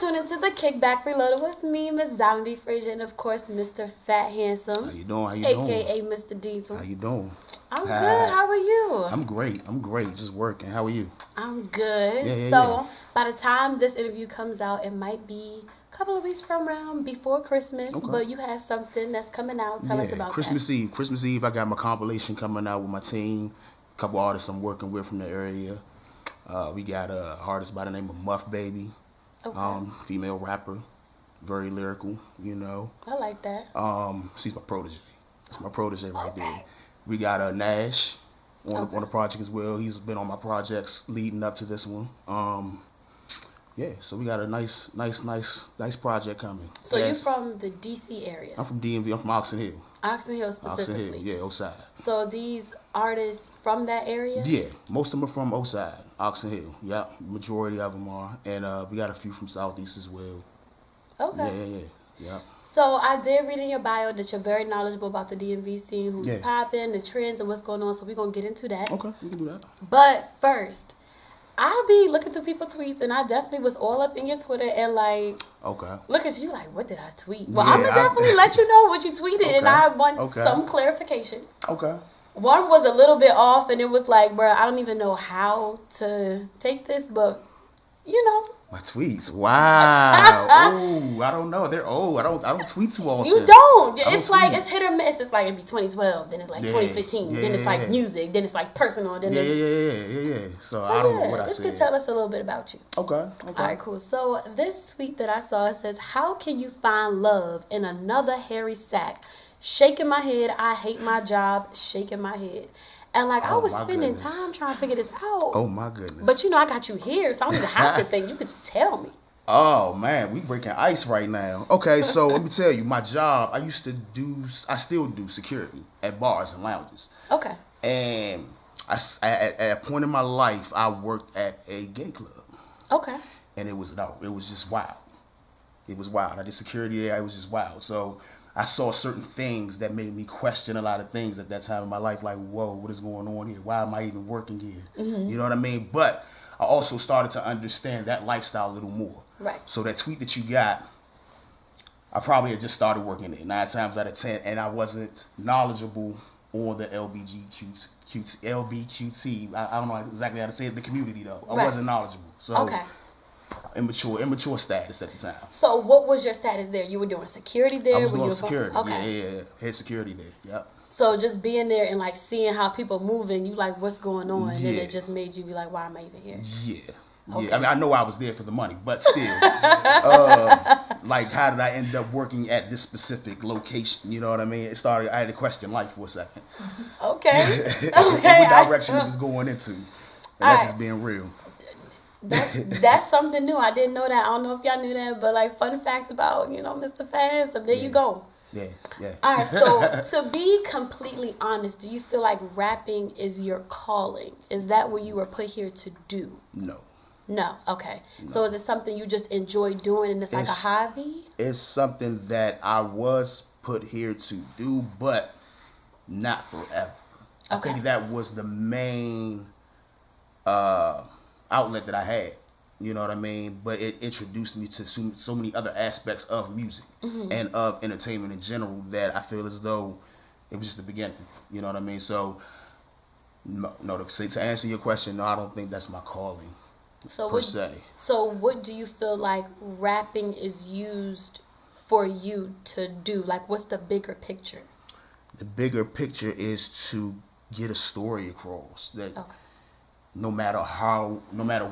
tuned into the Kickback Reloaded with me, Miss Zombie Frazier, and of course, Mr. Fat Handsome. How you doing? How you doing? AKA Mr. Diesel. How you doing? I'm good. How are you? I'm great. Just working. How are you? I'm good. Yeah. By the time this interview comes out, it might be a couple of weeks from around before Christmas. Okay. But you have something that's coming out. Tell us about Christmas that. Eve. Christmas Eve, I got my compilation coming out with my team. A couple artists I'm working with from the area. We got a artist by the name of Muff Baby. Okay. Female rapper, very lyrical, you know. I like that. She's my protege. That's my protege right there. We got Nash on the project as well. He's been on my projects leading up to this one. So we got a nice project coming. So you're from the DC area? I'm from DMV. I'm from Oxon Hill. Oxon Hill specifically? Oxon Hill, yeah, Oside. So these artists from that area? Yeah, most of them are from Oside, Oxon Hill. Yeah, majority of them are. And we got a few from Southeast as well. Okay. Yeah. So I did read in your bio that you're very knowledgeable about the DMV scene, who's popping, the trends, and what's going on. So we're going to get into that. Okay, we can do that. But first, I'll be looking through people's tweets, and I definitely was all up in your Twitter and like, look at you like, what did I tweet? Well, I'm going to definitely let you know what you tweeted, and I want some clarification. Okay. One was a little bit off, and it was like, bro, I don't even know how to take this, but, you know. My tweets, wow. Oh, I don't know. They're old. I don't tweet too often. You don't. It's like it's hit or miss. It's like it'd be 2012, then it's like 2015, then it's like music, then it's like personal, then yeah. So I don't know what I this said. could tell us a little bit about you. Okay. All right, cool. So this tweet that I saw, it says, "How can you find love in another hairy sack? Shaking my head. I hate my job. Shaking my head." And like I was spending time trying to figure this out. Oh my goodness! But you know I got you here, so I don't even have to think. You could just tell me. Oh man, we breaking ice right now. Okay, so let me tell you, my job. I still do security at bars and lounges. Okay. And at a point in my life, I worked at a gay club. Okay. And it was just wild. It was wild. I did security there. It was just wild. So I saw certain things that made me question a lot of things at that time in my life. Like, whoa, what is going on here? Why am I even working here? Mm-hmm. You know what I mean? But I also started to understand that lifestyle a little more. Right. So that tweet that you got, I probably had just started working there 9 times out of 10, and I wasn't knowledgeable on the LBQT. I don't know exactly how to say it. The community though, I wasn't knowledgeable. So immature status at the time. So what was your status there? You were doing security there? I was doing security. Okay. Yeah. Head security there. Yep. So just being there and like seeing how people moving, you like, what's going on? And then it just made you be like, why am I even here? Yeah. Okay. I mean, I know I was there for the money, but still, like, how did I end up working at this specific location? You know what I mean? I had to question life for a second. Okay. What direction it was going into. And that's just being real. That's something new. I didn't know that. I don't know if y'all knew that, but like fun facts about, Mr. Fast. There you go. Yeah. All right, so to be completely honest, do you feel like rapping is your calling? Is that what you were put here to do? No. Okay. No. So is it something you just enjoy doing and it's like a hobby? It's something that I was put here to do, but not forever. I think that was the main outlet that I had. You know what I mean? But it introduced me to so many other aspects of music and of entertainment in general that I feel as though it was just the beginning. You know what I mean? So, to answer your question, no, I don't think that's my calling. So what do you feel like rapping is used for you to do? Like, what's the bigger picture? The bigger picture is to get a story across that no matter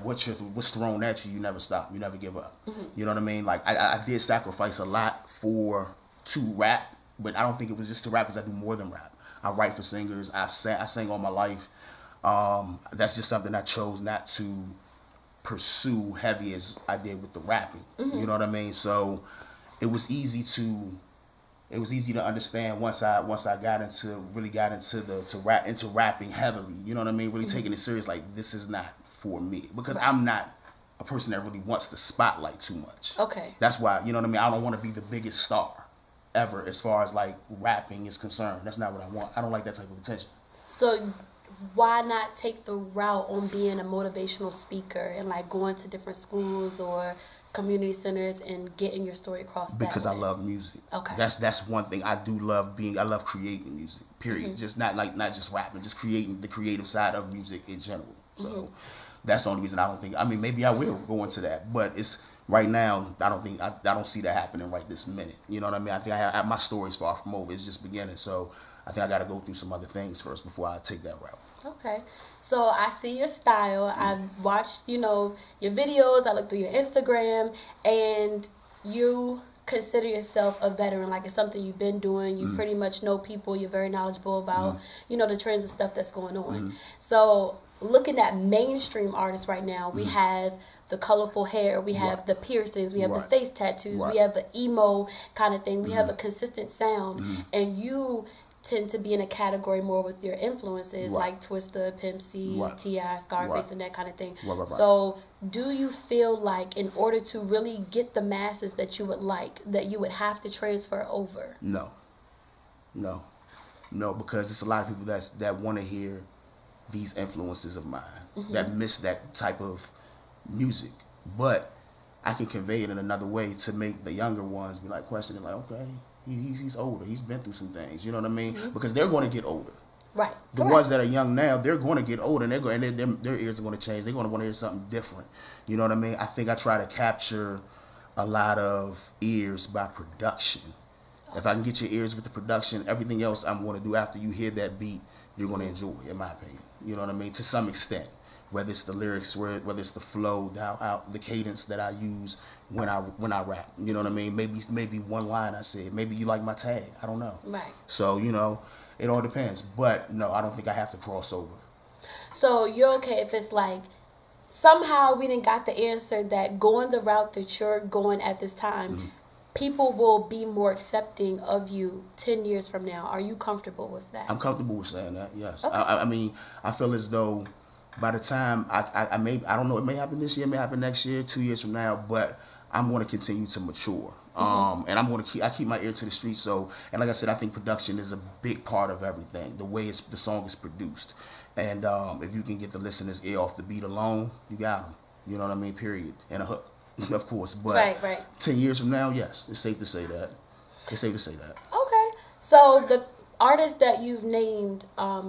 what's thrown at you, you never stop, you never give up. You know what I mean? Like I did sacrifice a lot to rap, but I don't think it was just to rap, because I do more than rap. I write for singers. I sang all my life. That's just something I chose not to pursue heavy as I did with the rapping. You know what I mean? So it was easy to understand once I got into rapping heavily. You know what I mean? Really taking it serious. Like, this is not for me, because I'm not a person that really wants the spotlight too much. Okay. That's why, you know what I mean? I don't want to be the biggest star ever as far as like rapping is concerned. That's not what I want. I don't like that type of attention. So why not take the route on being a motivational speaker and like going to different schools or community centers and getting your story across? Because I love music. Okay. That's one thing I do love I love creating music. Period. Just not just rapping, just creating the creative side of music in general. So that's the only reason I don't think. I mean, maybe I will go into that, but it's right now. I don't see that happening right this minute. You know what I mean? I think my story's far from over. It's just beginning. So I think I got to go through some other things first before I take that route. Okay. So I see your style. I watched, your videos. I looked through your Instagram, and you consider yourself a veteran. Like, it's something you've been doing. You pretty much know people. You're very knowledgeable about, the trends and stuff that's going on. So looking at mainstream artists right now, we have the colorful hair, we have the piercings, we have the face tattoos, we have the emo kind of thing, we have a consistent sound, and you tend to be in a category more with your influences like Twista, Pimp C, T.I., Scarface, and that kind of thing. So do you feel like in order to really get the masses that you would like, that you would have to transfer over? No, because it's a lot of people that want to hear these influences of mine, that miss that type of music. But I can convey it in another way to make the younger ones be like questioning, like, okay, he's older, he's been through some things, you know what I mean? Because they're going to get older. Right. The ones that are young now, they're going to get older, and their ears are going to change. They're going to want to hear something different. You know what I mean? I think I try to capture a lot of ears by production. If I can get your ears with the production, everything else I'm going to do after you hear that beat, you're going to enjoy, in my opinion. You know what I mean? To some extent. Whether it's the lyrics, whether it's the flow, the cadence that I use when I rap. You know what I mean? Maybe one line I said. Maybe you like my tag. I don't know. Right. So, it all depends. But, no, I don't think I have to cross over. So you're okay if it's like, somehow we didn't got the answer that going the route that you're going at this time, people will be more accepting of you 10 years from now. Are you comfortable with that? I'm comfortable with saying that, yes. Okay. I mean, I feel as though by the time I don't know, it may happen this year, it may happen next year, 2 years from now, but I'm going to continue to mature. And I'm going to keep my ear to the street. So, and like I said, I think production is a big part of everything. The way the song is produced, and if you can get the listener's ear off the beat alone, you got them. You know what I mean? Period. And a hook, of course. But right. 10 years from now, yes, it's safe to say that. It's safe to say that. Okay. So the artists that you've named,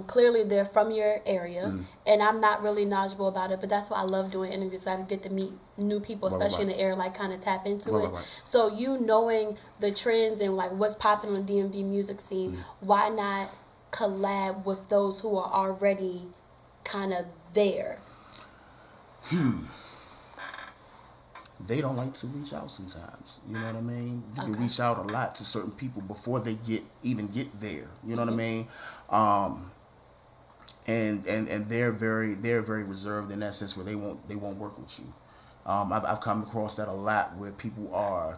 clearly they're from your area, and I'm not really knowledgeable about it, but that's why I love doing interviews, so I can get to meet new people, especially in the area, like kind of tap into it. So you knowing the trends and like what's popping on the DMV music scene, why not collab with those who are already kind of there? They don't like to reach out sometimes. You know what I mean? You can reach out a lot to certain people before they even get there. You know what I mean? And they're very reserved in that sense, where they won't work with you. I've come across that a lot, where people are,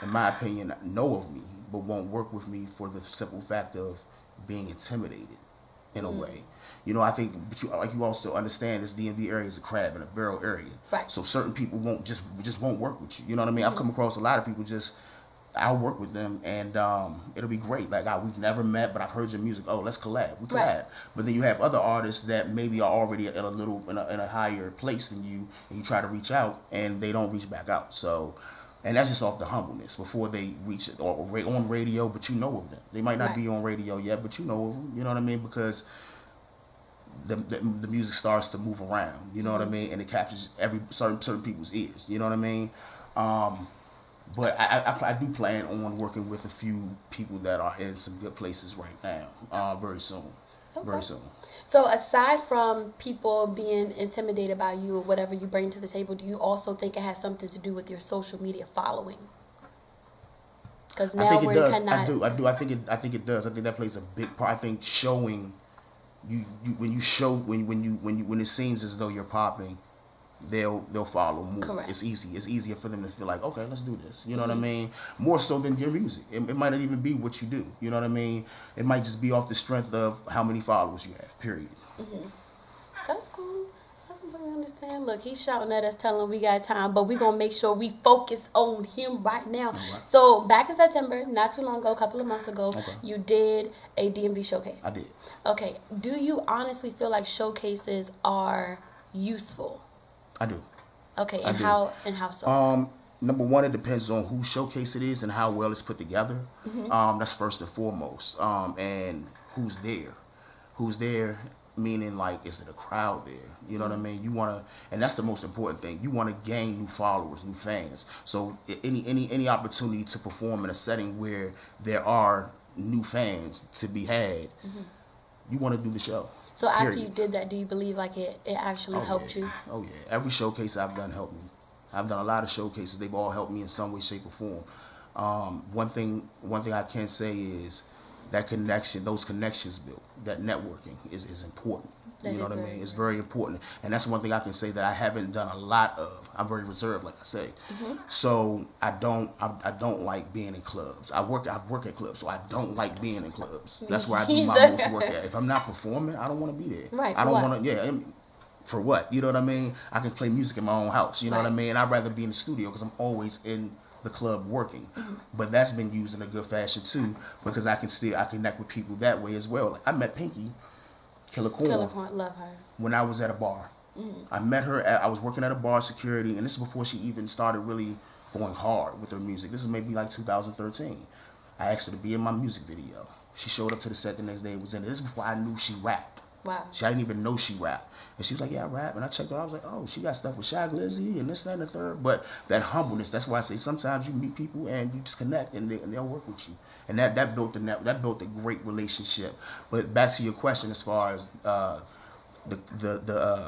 in my opinion, know of me but won't work with me for the simple fact of being intimidated in a way. I think, but you also understand, this DMV area is a crab in a barrel area. Right. So certain people won't work with you. You know what I mean? I've come across a lot of people I'll work with them, and it'll be great. Like, we've never met, but I've heard your music. Oh, let's collab. We collab. Right. But then you have other artists that maybe are already at a little in a higher place than you, and you try to reach out, and they don't reach back out. So, and that's just off the humbleness before they reach it, or on radio, but you know of them. They might not be on radio yet, but you know of them. You know what I mean? Because the music starts to move around. You know what I mean? And it captures certain people's ears. You know what I mean? But I do plan on working with a few people that are in some good places right now, very soon. Okay. Very soon. So aside from people being intimidated by you or whatever you bring to the table, do you also think it has something to do with your social media following? Because now I think it does. I do. I think it does. I think that plays a big part. I think showing you when it seems as though you're popping, they'll follow more. Correct. It's easy. It's easier for them to feel like, okay, let's do this. You know what I mean? More so than your music. It might not even be what you do. You know what I mean? It might just be off the strength of how many followers you have. Period. That's cool. I understand. Look, he's shouting at us, telling we got time, but we're going to make sure we focus on him right now. Right. So, back in September, not too long ago, a couple of months ago, you did a DMV showcase. I did. Okay. Do you honestly feel like showcases are useful? I do. Okay. And how so? Number one, it depends on whose showcase it is and how well it's put together. That's first and foremost. And who's there. Who's there, meaning like, is it a crowd there? You know what I mean? You want to, and that's the most important thing. You want to gain new followers, new fans. So any opportunity to perform in a setting where there are new fans to be had, you want to do the show. So after you did that, do you believe like it actually helped you? Oh yeah. Every showcase I've done helped me. I've done a lot of showcases. They've all helped me in some way, shape, or form. One thing I can say is that connection, those connections built, that networking is important. You know what I mean? It's very important. And that's one thing I can say that I haven't done a lot of. I'm very reserved, like I say. So I don't like being in clubs. I've worked at clubs, so I don't like being in clubs. That's where I do my most work at. If I'm not performing, I don't want to be there. Right. I don't want to, for what? You know what I mean? I can play music in my own house. You know what I mean? I'd rather be in the studio because I'm always in the club working. But that's been used in a good fashion too, because I connect with people that way as well. Like, I met Pinky, Killer Corn, love her, when I was at a bar. I met her I was working at a bar security, and this is before she even started really going hard with her music. This is maybe like 2013. I asked her to be in my music video. She showed up to the set the next day and was in it. This is before I knew she rapped. Wow. I didn't even know she rapped. And she was like, yeah, I rap. And I checked out. I was like, oh, she got stuff with Shy Glizzy and this, that, and the third. But that humbleness, that's why I say sometimes you meet people and you just connect and they'll work with you. And that built a great relationship. But back to your question as far as the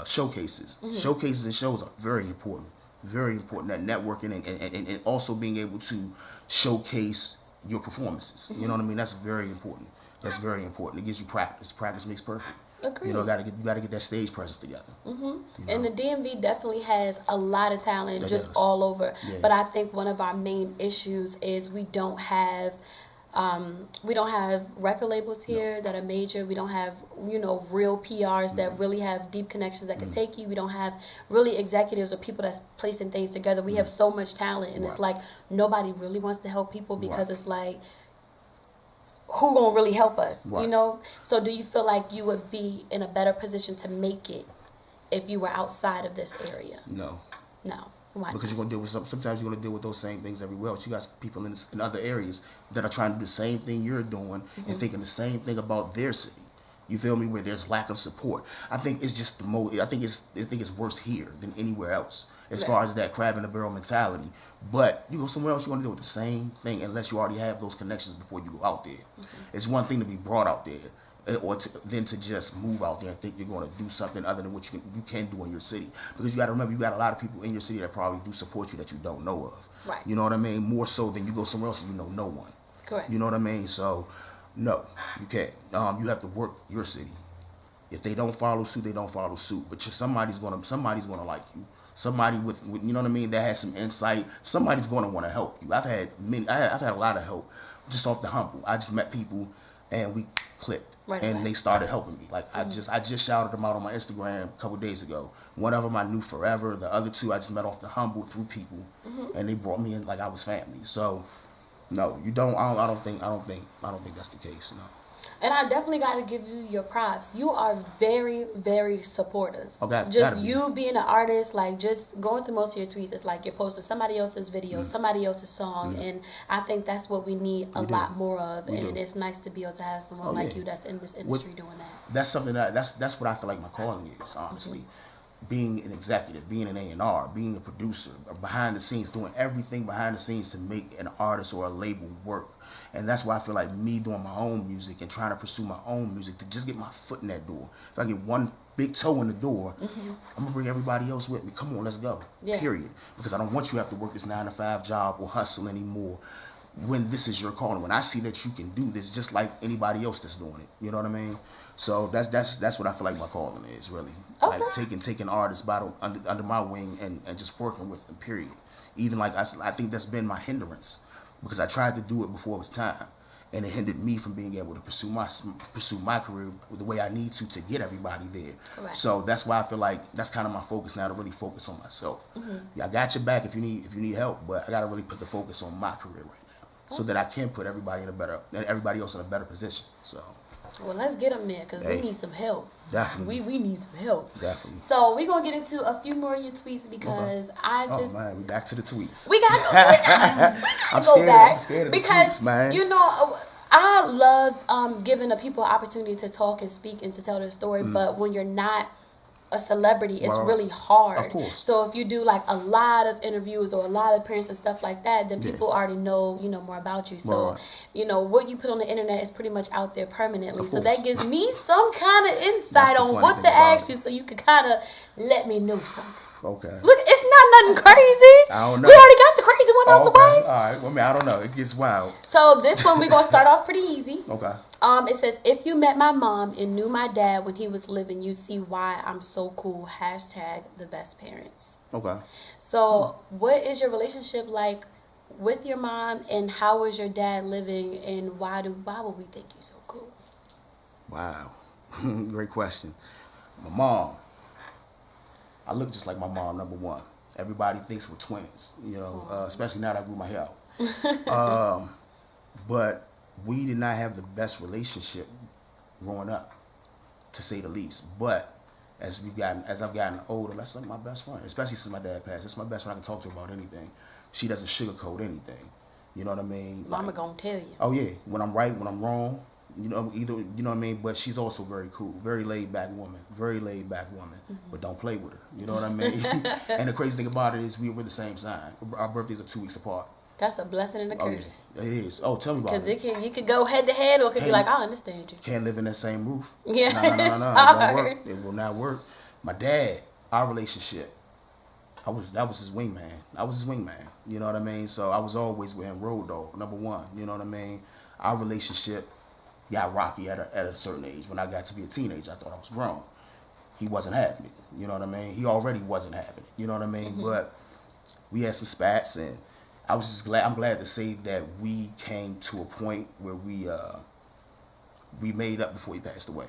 showcases. Showcases and shows are very important. Very important. That networking and also being able to showcase your performances. You know what I mean? That's very important. That's very important. It gives you practice. Practice makes perfect. Agreed. You know, you gotta get that stage presence together. You know? And the DMV definitely has a lot of talent just all over. Yeah. But I think one of our main issues is we don't have record labels here that are major. We don't have, real PRs that really have deep connections that can take you. We don't have really executives or people that's placing things together. We have so much talent, and it's like nobody really wants to help people because it's like, who gonna really help us, So do you feel like you would be in a better position to make it if you were outside of this area? No. Why? Because you're gonna deal with sometimes you're gonna deal with those same things everywhere else. You got people in other areas that are trying to do the same thing you're doing and thinking the same thing about their city. You feel me? Where there's lack of support. I think it's just I think it's worse here than anywhere else as far as that crab in the barrel mentality. But you go somewhere else, you're gonna deal with the same thing unless you already have those connections before you go out there. It's one thing to be brought out there, or then to just move out there and think you're going to do something other than what you can do in your city. Because you got to remember, you got a lot of people in your city that probably do support you that you don't know of. Right. You know what I mean? More so than you go somewhere else and you know no one. Correct. You know what I mean? So, no, you can't. You have to work your city. If they don't follow suit, they don't follow suit. But somebody's gonna like you. Somebody with you know what I mean, that has some insight. Somebody's gonna want to help you. I've had a lot of help just off the humble. I just met people and we clicked. And they started helping me. Like I just shouted them out on my Instagram a couple days ago. One of them I knew forever. The other two I just met off the humble through people, and they brought me in like I was family. So, no, you don't. I don't think that's the case. No. And I definitely got to give you your props. You are very, very supportive. You being an artist, like just going through most of your tweets, it's like you're posting somebody else's video, somebody else's song, and I think that's what we need a lot more of. And it's nice to be able to have someone like you that's in this industry doing that. That's something that's what I feel like my calling is, honestly. Being an executive, being an A&R, being a producer, behind the scenes, doing everything behind the scenes to make an artist or a label work. And that's why I feel like me doing my own music and trying to pursue my own music to just get my foot in that door. If I get one big toe in the door, I'm going to bring everybody else with me. Come on, let's go. Period. Because I don't want you to have to work this 9-to-5 job or hustle anymore when this is your calling. When I see that you can do this just like anybody else that's doing it. You know what I mean? So that's what I feel like my calling is, really. Okay. Like taking artists under my wing and just working with them, period. Even like I think that's been my hindrance because I tried to do it before it was time. and it hindered me from being able to pursue my career the way I need to get everybody there. Correct. So that's why I feel like that's kind of my focus now, to really focus on myself. Yeah, I got your back if you need help, but I got to really put the focus on my career right now, so that I can put everybody else in a better position. So. Well, let's get them there, because we need some help. Definitely. We need some help. Definitely. So we're going to get into a few more of your tweets, because Oh, man, we back to the tweets. We got to go back. I'm scared of the because, tweets, man. you know, I love giving the people an opportunity to talk and speak and to tell their story, but when you're not a celebrity, it's really hard. Of course. So if you do like a lot of interviews or a lot of appearances and stuff like that, then people already know, more about you. So, what you put on the internet is pretty much out there permanently. So that gives me some kind of insight on what to ask you, so you can kind of let me know something. Okay. Look, it's not nothing crazy. I don't know. We already got the crazy one out the way. All right. Well, I mean, I don't know. It gets wild. So this one, we're going to start off pretty easy. Okay. It says, if you met my mom and knew my dad when he was living, you see why I'm so cool. # the best parents. Okay. So what is your relationship like with your mom, and how is your dad living, and why would we think you so cool? Wow. Great question. My mom. I look just like my mom, number one. Everybody thinks we're twins, especially now that I grew my hair out. But we did not have the best relationship growing up, to say the least. But as I've gotten older, that's like my best friend, especially since my dad passed. It's my best friend. I can talk to her about anything. She doesn't sugarcoat anything. You know what I mean? Mama gonna tell you. Oh yeah, when I'm right, when I'm wrong. You know what I mean? But she's also very cool, very laid back woman, but don't play with her. You know what I mean? And the crazy thing about it is we were the same sign. Our birthdays are 2 weeks apart. That's a blessing and a curse. Oh, yeah. It is. Oh, tell me about it. Because you could go head to head, or it could be like, I understand you. Can't live in that same roof. Yeah, no. It won't work. It will not work. My dad, our relationship, that was his wingman. I was his wingman. You know what I mean? So I was always with him, road dog, number one. You know what I mean? Our relationship got rocky at a certain age. When I got to be a teenager, I thought I was grown. He wasn't having it. You know what I mean? He already wasn't having it. You know what I mean? But we had some spats, and I was just glad. I'm glad to say that we came to a point where we made up before he passed away.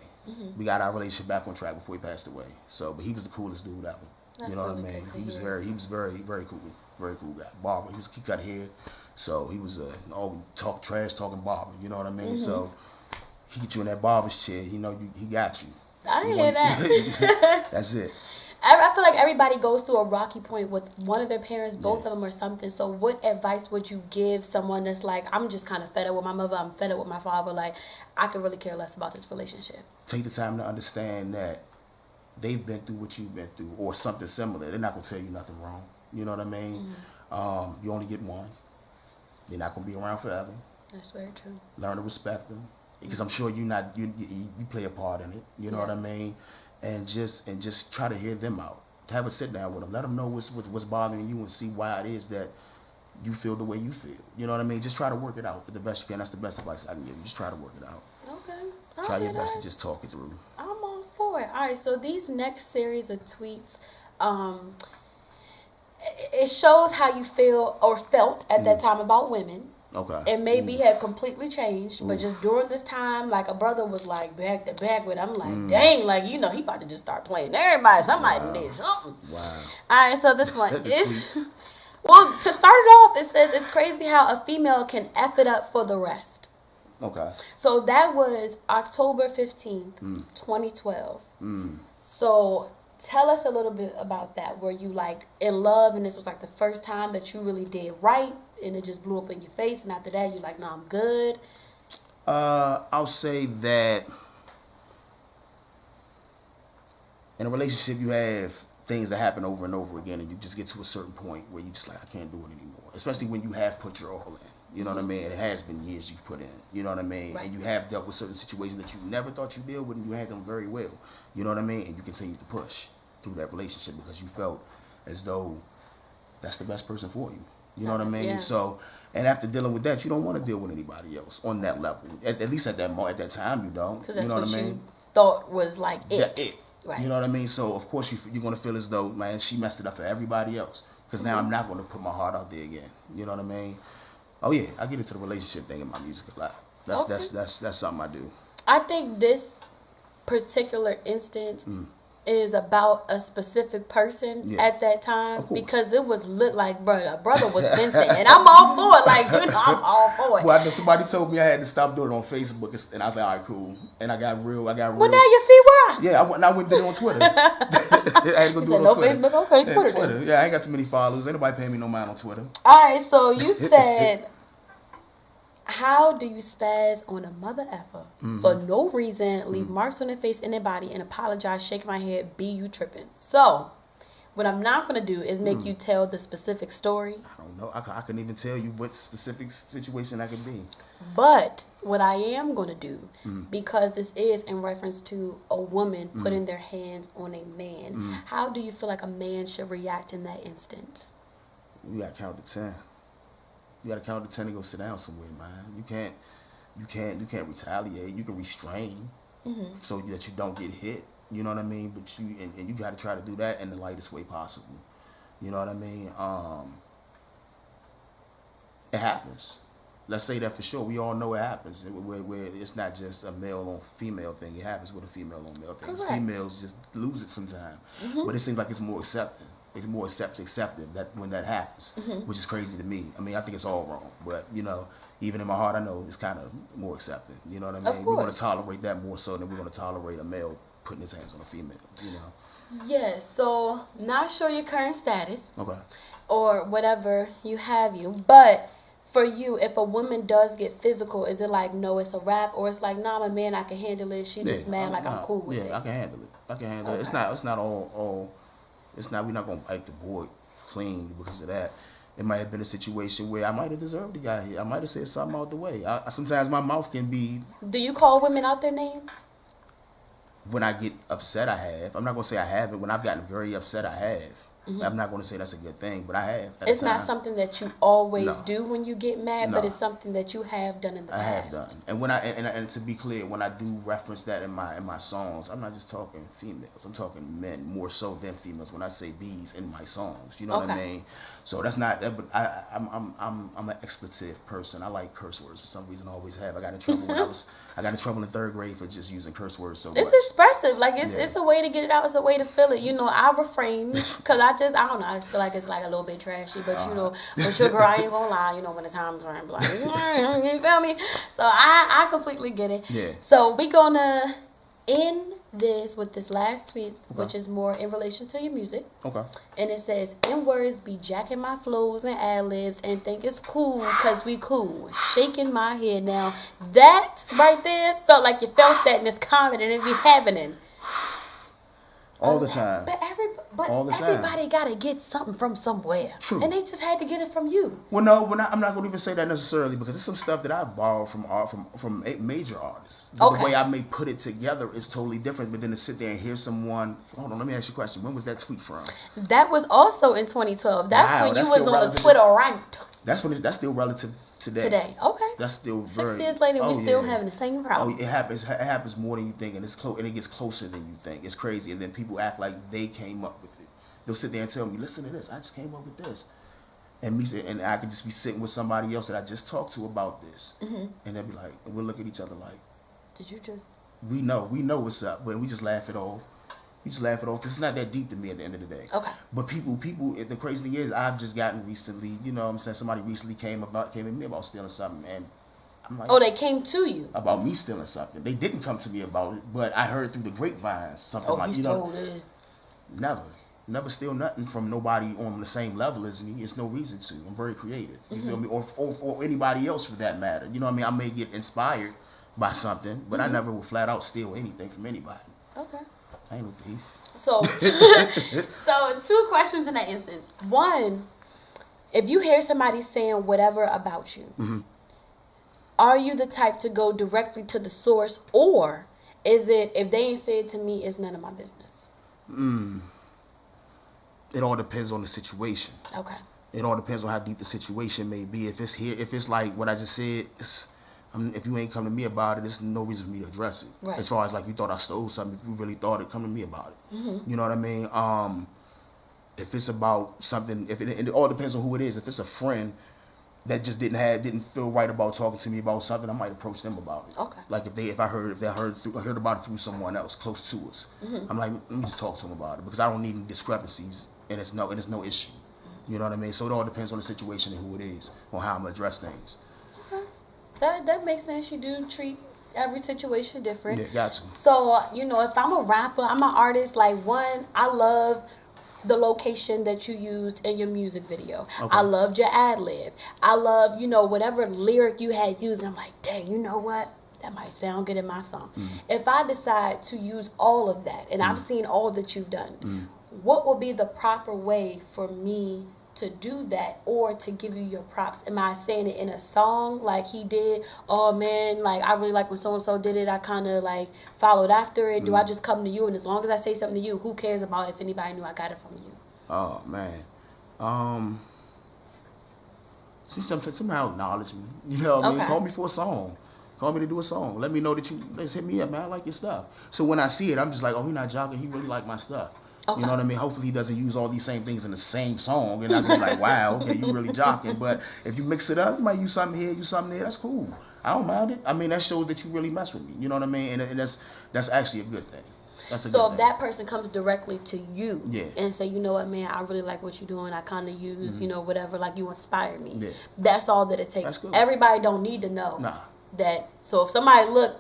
We got our relationship back on track before he passed away. So, but he was the coolest dude ever. You know what I mean? He was very cool, very cool guy. Barber. He cut hair, so he was all talking barber. You know what I mean? So he get you in that barber's chair. He got you. I hear that. That's it. I feel like everybody goes through a rocky point with one of their parents, both of them, or something. So what advice would you give someone that's like, I'm just kind of fed up with my mother, I'm fed up with my father, like, I could really care less about this relationship? Take the time to understand that they've been through what you've been through, or something similar. They're not going to tell you nothing wrong. You know what I mean? You only get one. They're not going to be around forever. That's very true. Learn to respect them, because I'm sure you play a part in it. You know what I mean? And just try to hear them out. Have a sit down with them. Let them know what's bothering you, and see why it is that you feel the way you feel. You know what I mean? Just try to work it out the best you can. That's the best advice I can give you. Just try to work it out. Okay. Try your best to just talk it through. I'm all for it. All right. So these next series of tweets, it shows how you feel or felt at that time about women. Okay. And maybe had completely changed, but just during this time, like a brother was like back to back with, I'm like, dang, like, he about to just start playing everybody. Somebody did something. Wow. All right, so this one is, well, to start it off, it says it's crazy how a female can F it up for the rest. Okay. So that was October 15th, 2012. So tell us a little bit about that. Were you like in love, and this was like the first time that you really did right, and it just blew up in your face, and after that you're like, no, I'm good? I'll say that in a relationship you have things that happen over and over again, and you just get to a certain point where you just like, I can't do it anymore. Especially when you have put your all in. You know what I mean? It has been years you've put in. You know what I mean? Right. And you have dealt with certain situations that you never thought you'd deal with, and you handled them very well. You know what I mean? And you continue to push through that relationship because you felt as though that's the best person for you. You know what I mean? Yeah. So, and after dealing with that, you don't want to deal with anybody else on that level. At least at that time, you don't. Because that's you know what I mean? you thought was like it. Yeah, it. Right. You know what I mean? So, of course, you're going to feel as though, man, she messed it up for everybody else. Because now I'm not going to put my heart out there again. You know what I mean? Oh, yeah, I get into the relationship thing in my music a lot. That's something I do. I think this particular instance is about a specific person at that time, because it was lit like brother was venting, and I'm all for it. Like, I'm all for it. Well, I know somebody told me I had to stop doing it on Facebook, and I was like, all right, cool. And I got real. Well, now you see why? Yeah, I went and did it on Twitter. I had to go do it on Twitter. Facebook, okay, Twitter. Twitter. Yeah, I ain't got too many followers. Ain't nobody paying me no mind on Twitter. All right, so you said, how do you spaz on a mother effer for no reason, leave marks on their face and their body, and apologize, shake my head, be you tripping? So, what I'm not going to do is make you tell the specific story. I don't know. I couldn't even tell you what specific situation that could be. But what I am going to do, because this is in reference to a woman putting their hands on a man, how do you feel like a man should react in that instance? You got to count to 10. You got to count to 10 and go sit down somewhere, man. You can't retaliate. You can restrain so that you don't get hit. You know what I mean? But you got to try to do that in the lightest way possible. You know what I mean? It happens. Let's say that for sure. We all know it happens. Where it's not just a male on female thing. It happens with a female on male thing. Females just lose it sometimes. But it seems like it's more accepted. It's more accepted that when that happens, which is crazy to me. I mean, I think it's all wrong, but even in my heart, I know it's kind of more accepted. You know what I mean? We're going to tolerate that more so than we're going to tolerate a male putting his hands on a female. Yes. So not sure your current status, or whatever but for you, if a woman does get physical, is it like, no, it's a wrap, or it's like, nah, I'm a man, I can handle it. She just mad, I'm cool with it. Yeah, I can handle it. It's not all. It's not. We're not gonna wipe the board clean because of that. It might have been a situation where I might have deserved the guy here. I might have said something out the way. Sometimes my mouth can be. Do you call women out their names? When I get upset, I have. I'm not gonna say I haven't. When I've gotten very upset, I have. I'm not going to say that's a good thing, but I have. It's not something that you always do when you get mad, but it's something that you have done in the past. I have done, and when and to be clear, when I do reference that in my songs, I'm not just talking females. I'm talking men more so than females. When I say these in my songs, you know what I mean. So that's not. But I'm an expletive person. I like curse words for some reason. I always have. I got in trouble when I got in trouble in 3rd grade for just using curse words so much. It's expressive. Like it's a way to get it out. It's a way to feel it. I refrain because I don't know. I just feel like it's like a little bit trashy, but for sure, girl, I ain't gonna lie. When the time's right, I'm like, you feel me? So I completely get it. Yeah. So we gonna end this with this last tweet, which is more in relation to your music. Okay. And it says, "N-words be jacking my flows and ad-libs and think it's cool because we cool. Shaking my head now." That right there felt like you felt that in this comment and it be happening. All the time. But everybody got to get something from somewhere. True. And they just had to get it from you. Well, no, I'm not going to even say that necessarily because it's some stuff that I borrowed from major artists. The way I may put it together is totally different. But then to sit there and hear someone... Hold on, let me ask you a question. When was that tweet from? That was also in 2012. That's when you was on the Twitter ranked. That's still relative today. Okay. That's still very... 6 years later, we still having the same problem. Oh, it happens more than you think, and it gets closer than you think. It's crazy, and then people act like they came up with it. They'll sit there and tell me, "Listen to this. I just came up with this," and I could just be sitting with somebody else that I just talked to about this, and they'll be like, and we'll look at each other like, "Did you just?" We know what's up, but we just laugh it off. We just laugh it off because it's not that deep to me at the end of the day. Okay. But people, the crazy thing is, I've just gotten recently, what I'm saying, somebody recently came at me about stealing something, and I'm like, oh, they came to you about me stealing something. They didn't come to me about it, but I heard through the grapevine something like, Never steal nothing from nobody on the same level as me. It's no reason to. I'm very creative. You feel me? Or anybody else for that matter. You know what I mean? I may get inspired by something, but I never will flat out steal anything from anybody. Okay. I ain't no thief. So 2 questions in that instance. One, if you hear somebody saying whatever about you, are you the type to go directly to the source, or is it, if they ain't said to me, it's none of my business? It all depends on the situation. Okay. It all depends on how deep the situation may be. If it's like what I just said, if you ain't come to me about it, there's no reason for me to address it. Right. As far as like you thought I stole something, if you really thought it, come to me about it. You know what I mean? If it's about something, it all depends on who it is. If it's a friend, that just didn't feel right about talking to me about something, I might approach them about it. Okay. Like if I heard about it through someone else close to us, I'm like, let me just talk to them about it because I don't need any discrepancies and it's no issue. You know what I mean? So it all depends on the situation and who it is, on how I'm gonna address things. Okay. That makes sense. You do treat every situation different. Yeah, got to. So, if I'm a rapper, I'm an artist, like, one, I love the location that you used in your music video. Okay. I loved your ad-lib. I love, whatever lyric you had used. I'm like, dang, you know what? That might sound good in my song. If I decide to use all of that, and I've seen all that you've done, what will be the proper way for me to do that or to give you your props? Am I saying it in a song like he did? Oh man, like I really like when so and so did it, I kind of like followed after it. Do I just come to you and as long as I say something to you, who cares about if anybody knew I got it from you? Oh man, somehow acknowledge me. You know what I mean? Call me for a song. Call me to do a song. Let me know that let's hit me up, man. I like your stuff. So when I see it, I'm just like, oh, he's not joking. He really like my stuff. Okay. You know what I mean? Hopefully he doesn't use all these same things in the same song. And I be like, wow, okay, you really jocking. But if you mix it up, you might use something here, use something there. That's cool. I don't mind it. I mean, that shows that you really mess with me. You know what I mean? And that's actually a good thing. So if that person comes directly to you and say, you know what, man, I really like what you're doing. I kind of use, whatever, like you inspire me. Yeah. That's all that it takes. That's cool. Everybody don't need to know that. So if somebody look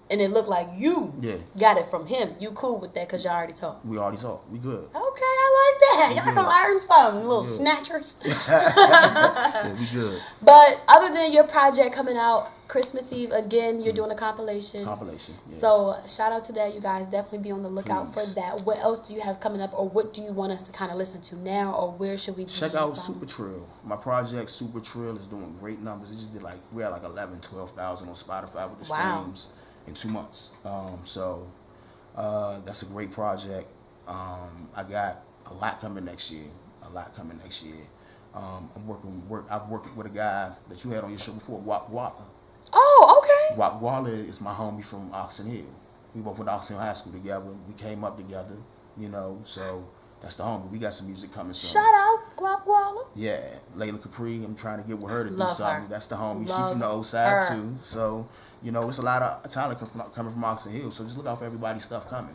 and it looked like you got it from him, you cool with that because you already talked. We already talked. We good. Okay, I like that. Y'all learn something, little snatchers. Yeah, we good. But other than your project coming out Christmas Eve, again, you're doing a compilation. Yeah. So shout out to that, you guys. Definitely be on the lookout for that. What else do you have coming up, or what do you want us to kind of listen to now, or where should we be? Check out Super Trill. My project Super Trill is doing great numbers. It just did we had 11, 12,000 on Spotify with the streams in 2 months. So that's a great project. I got a lot coming next year. I've worked with a guy that you had on your show before, Wap Walla. Oh, okay. Wap Walla is my homie from Oxon Hill. We both went to Oxon Hill High School together. We came up together, so that's the homie. We got some music coming soon. Shout out, Wap Walla. Yeah, Layla Capri. I'm trying to get with her to do something. That's the homie. She's from the old side too. So, it's a lot of talent coming from Oxon Hill. So just look out for everybody's stuff coming.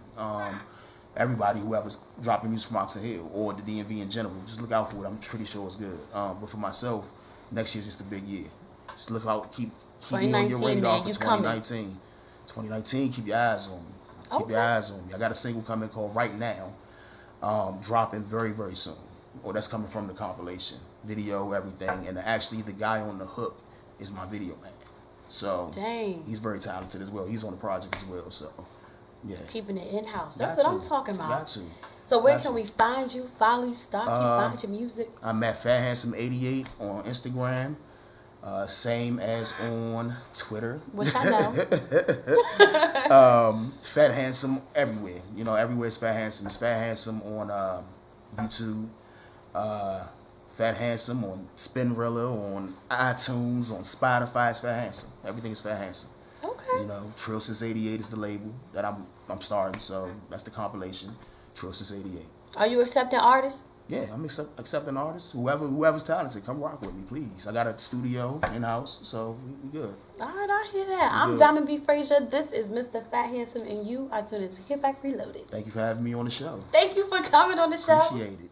Everybody, whoever's dropping music from Oxon Hill or the DMV in general, just look out for it. I'm pretty sure it's good. But for myself, next year's just a big year. Just look out, keep me on your radar for 2019. 2019, keep your eyes on me. Keep your eyes on me. I got a single coming called Right Now, dropping very, very soon. That's coming from the compilation, video, everything. And actually, the guy on the hook is my video man. So he's very talented as well. He's on the project as well. So. Yeah. Keeping it in-house. That's what I'm talking about. Got to. So where can we find you, follow you, stalk you, find your music? I'm at Fat Handsome 88 on Instagram. Same as on Twitter. Which I know. Fat Handsome everywhere. Everywhere is Fat Handsome. It's Fat Handsome on YouTube. Fat Handsome on Spinrilla, on iTunes, on Spotify. It's Fat Handsome. Everything is Fat Handsome. Okay. Trill Since 88 is the label that I'm starting, so that's the compilation. Trill Since 88. Are you accepting artists? Yeah, I'm accepting artists. Whoever's talented, come rock with me, please. I got a studio in-house, so we good. All right, I hear that. I'm Diamond B. Frazier. This is Mr. Fat Handsome, and you are tuning to Kickback Reloaded. Thank you for having me on the show. Thank you for coming on the show. Appreciate it.